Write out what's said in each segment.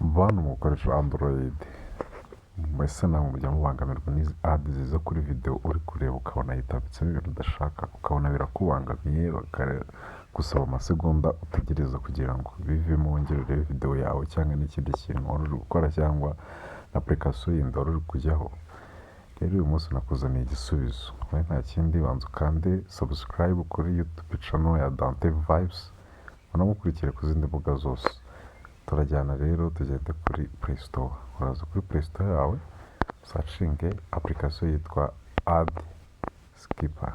Bantu mukoresha Android mwese namwe mujya mubangamirwa n'izi ad ziza kuri video uri kureba ukabona yitambitsemo ibintu udashaka, ukabona birakubangamiye, gusaba amasegonda utegereza kugira ngo bivemo wongere urebe video yawe cyangwa n'ikindi kintu wari uri gukora cyangwa na application yindi wari uri kujyaho. Rero uyu munsi nakuzaniye igisubizo, wowe nta kindi banza ukande subscribe kuri YouTube channel ya Dante Vibes, unamukurikire ku zindi mbuga zose. Turajyana rero tugende kuri Play Store, uraza kuri Play Store yawe searchinge application yitwa Ad Skipper.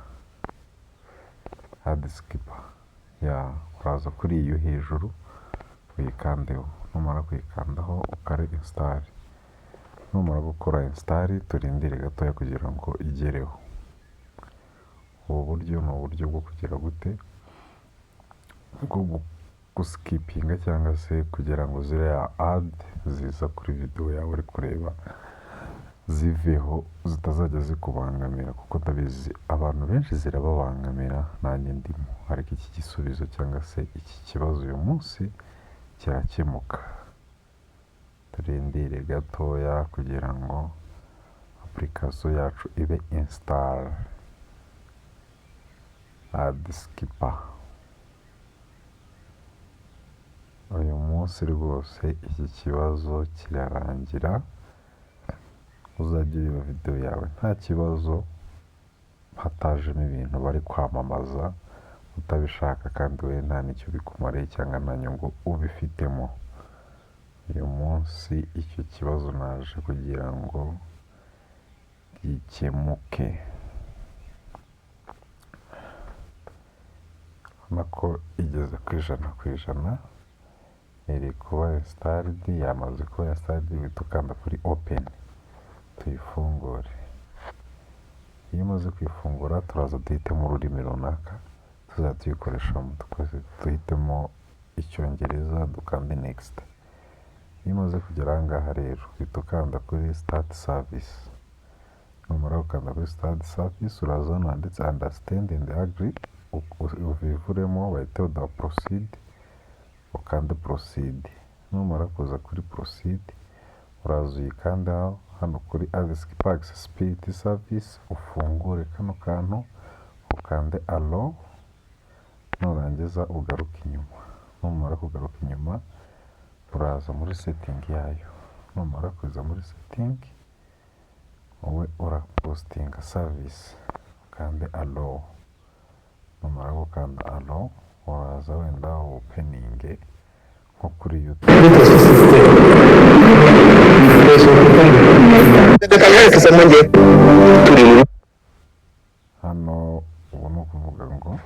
Ya uraza kuri iyo hejuru uyikandeho, numara kuyikandaho ukare install. Numara gukora install turindire gatoya kugira ngo igereho. Ubu buryo ni uburyo bwo kugira gute bwo guskipinga cyangwa se kugira ngo ziriya ad ziza kuri video yawe uri kureba ziveho, zitazajya zikubangamira, kuko ndabizi abantu benshi zirababangamira, nanjye ndimo. Ariko iki gisubizo cyangwa se iki kibazo uyu munsi kirakemuka. Turindire gatoya kugira ngo application yacu ibe install. Ad Skipper uyu munsi rwose iki kibazo kirarangira, uzajya ureba video yawe nta kibazo, hatajemo ibintu bari kwamamaza utabishaka kandi we nta nicyo bikumariye cyangwa nta nyungu ubifitemo. Uyu munsi icyo kibazo naje kugira ngo gikemuke. Nako igeze ku ijana iri kuba installed, yamaze kuba installed, uhita ukanda kuri open tuyifungure. Iyo umaze kuyifungura turaza duhitemo ururimi runaka tuzajya tuyikoresha, duhitemo icyongereza dukande next. Iyo umaze kugera aha ngaha rero uhita ukanda kuri start service. Numara gukanda kuri start service uraza hano handitse understand and agree, ubivuremo bahita uda proceed, ukande proceed. Numara kuza kuri proceed uraza uyikanda hano kuri Ad Skipper Accessibility Service, ufungure kano kantu ukande allow, nurangiza ugaruka inyuma. Numara kugaruka inyuma uraza muri setting yayo. Numara kuza muri setting wowe urapostinga service, ukande allow. Numara gukanda allow uraza wenda opening nko kuri YouTube. Hano ubu ni ukuvuga ngo